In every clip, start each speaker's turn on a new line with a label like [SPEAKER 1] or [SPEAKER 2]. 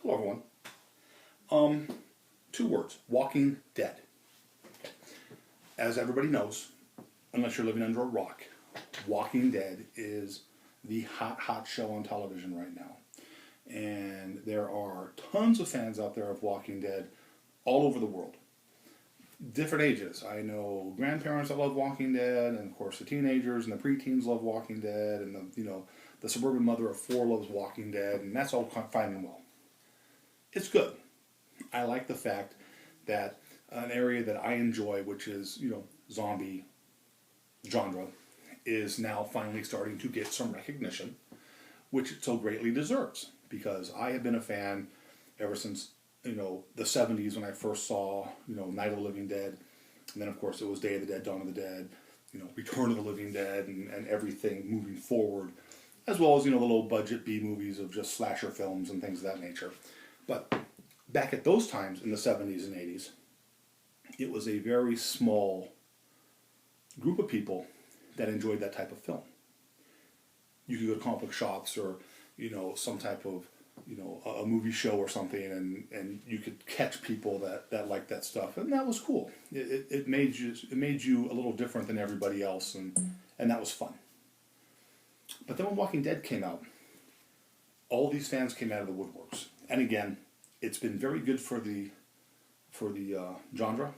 [SPEAKER 1] Hello, everyone. Um, 2 words: Walking Dead. As everybody knows, unless you're living under a rock, Walking Dead is the hot show on television right now. And there are tons of fans out there of Walking Dead all over the world. Different ages. I know grandparents that love Walking Dead, and of course the teenagers and the preteens love Walking Dead, and the suburban mother of 4 loves Walking Dead, and that's all fine and well. It's good. I like the fact that an area that I enjoy, which is, zombie genre, is now finally starting to get some recognition, which it so greatly deserves. Because I have been a fan ever since, the 70s when I first saw, Night of the Living Dead. And then, of course, it was Day of the Dead, Dawn of the Dead, Return of the Living Dead, and everything moving forward. As well as, the low budget B movies of just slasher films and things of that nature. But back at those times, in the 70s and 80s, it was a very small group of people that enjoyed that type of film. You could go to comic book shops or, some type of, a movie show or something, and you could catch people that liked that stuff, and that was cool. It made you a little different than everybody else, and that was fun. But then when Walking Dead came out, all these fans came out of the woodworks. And again, it's been very good for the genre.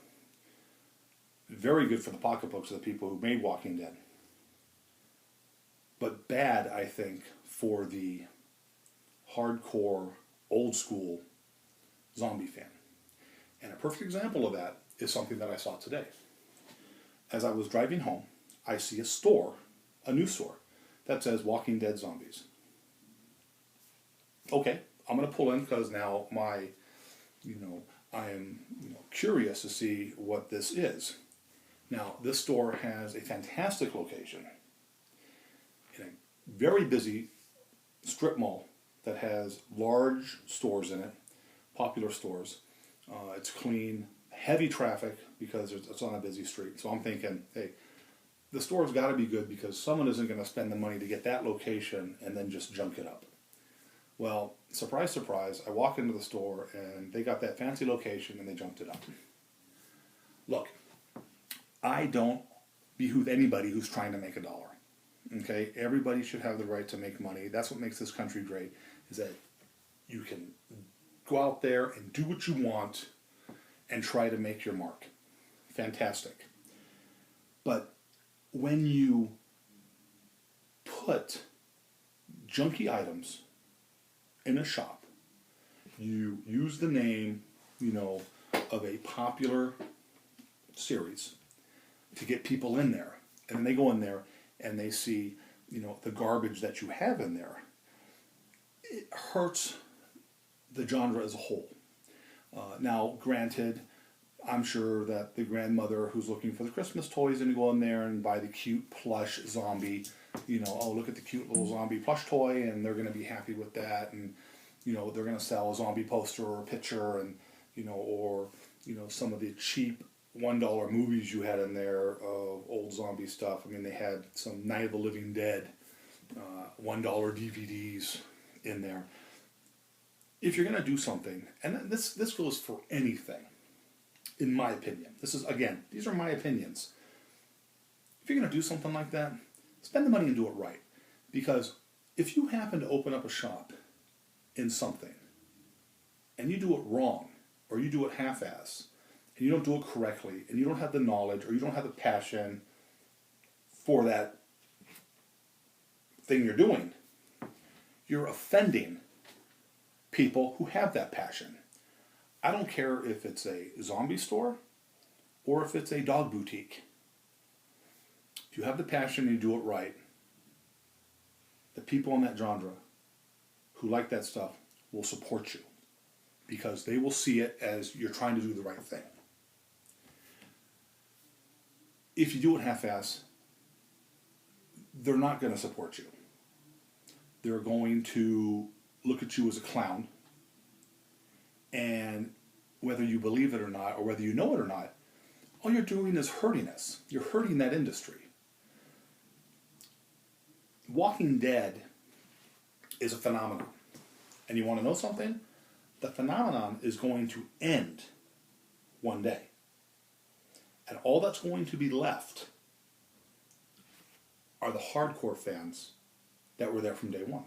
[SPEAKER 1] Very good for the pocketbooks of the people who made Walking Dead. But bad, I think, for the hardcore, old school zombie fan. And a perfect example of that is something that I saw today. As I was driving home, I see a new store, that says Walking Dead Zombies. Okay, I'm going to pull in because now I am curious to see what this is. Now, this store has a fantastic location in a very busy strip mall that has large stores in it, popular stores. It's clean, heavy traffic because it's on a busy street. So I'm thinking, hey, the store's got to be good because someone isn't going to spend the money to get that location and then just junk it up. Well, surprise, surprise, I walk into the store and they got that fancy location and they junked it up. Look, I don't behoove anybody who's trying to make a dollar. Okay? Everybody should have the right to make money. That's what makes this country great, is that you can go out there and do what you want and try to make your mark. Fantastic. But when you put junky items in a shop, you use the name, of a popular series to get people in there. And then they go in there and they see, the garbage that you have in there. It hurts the genre as a whole. Now, granted, I'm sure that the grandmother who's looking for the Christmas toys is going to go in there and buy the cute plush zombie, look at the cute little zombie plush toy, and they're going to be happy with that, and, they're going to sell a zombie poster or a picture, and, or some of the cheap $1 movies you had in there of old zombie stuff. I mean, they had some Night of the Living Dead $1 DVDs in there. If you're going to do something, and this goes for anything, in my opinion. These are my opinions. If you're going to do something like that, spend the money and do it right. Because if you happen to open up a shop in something, and you do it wrong, or you do it half-ass, and you don't do it correctly, and you don't have the knowledge, or you don't have the passion for that thing you're doing, you're offending people who have that passion. I don't care if it's a zombie store or if it's a dog boutique. If you have the passion and you do it right, the people in that genre who like that stuff will support you because they will see it as you're trying to do the right thing. If you do it half-ass, they're not going to support you. They're going to look at you as a clown. And whether you believe it or not, or whether you know it or not, all you're doing is hurting us. You're hurting that industry. Walking Dead is a phenomenon. And you want to know something? the phenomenon is going to end one day. And all that's going to be left are the hardcore fans that were there from day one.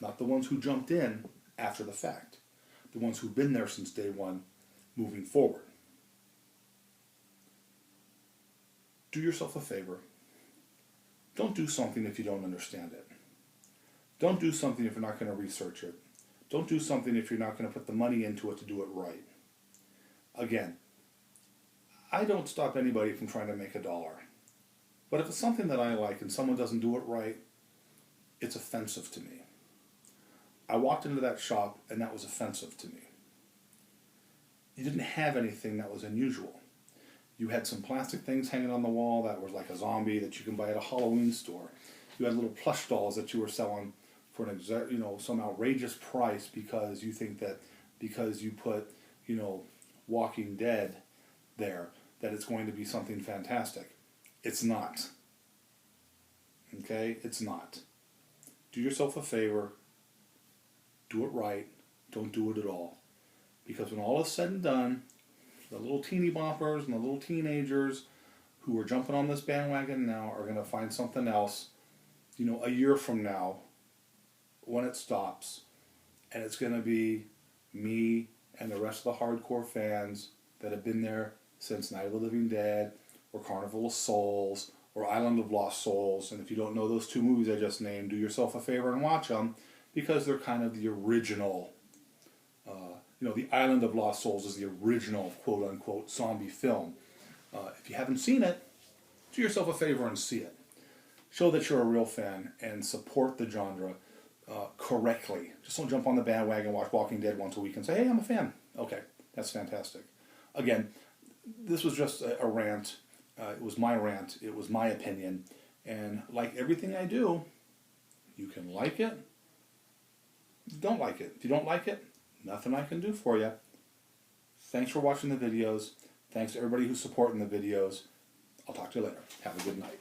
[SPEAKER 1] Not the ones who jumped in after the fact. The ones who've been there since day one, moving forward. Do yourself a favor. Don't do something if you don't understand it. Don't do something if you're not going to research it. Don't do something if you're not going to put the money into it to do it right. Again, I don't stop anybody from trying to make $1. But if it's something that I like and someone doesn't do it right, it's offensive to me. I walked into that shop and that was offensive to me. You didn't have anything that was unusual. You had some plastic things hanging on the wall that was like a zombie that you can buy at a Halloween store. You had little plush dolls that you were selling for some outrageous price because you think that because you put, Walking Dead there, that it's going to be something fantastic. It's not. Okay? It's not. Do yourself a favor. Do it right. Don't do it at all. Because when all is said and done, the little teeny boppers and the little teenagers who are jumping on this bandwagon now are going to find something else, a year from now when it stops. And it's going to be me and the rest of the hardcore fans that have been there since Night of the Living Dead or Carnival of Souls or Island of Lost Souls. And if you don't know those two movies I just named, do yourself a favor and watch them because they're kind of the original. The Island of Lost Souls is the original quote-unquote zombie film. If you haven't seen it, do yourself a favor and see it. Show that you're a real fan and support the genre correctly. Just don't jump on the bandwagon, watch Walking Dead once a week and say, hey, I'm a fan. Okay, that's fantastic. Again, this was just a rant. It was my rant. It was my opinion. And like everything I do, you can like it. Don't like it. If you don't like it, nothing I can do for you. Thanks for watching the videos. Thanks to everybody who's supporting the videos. I'll talk to you later. Have a good night.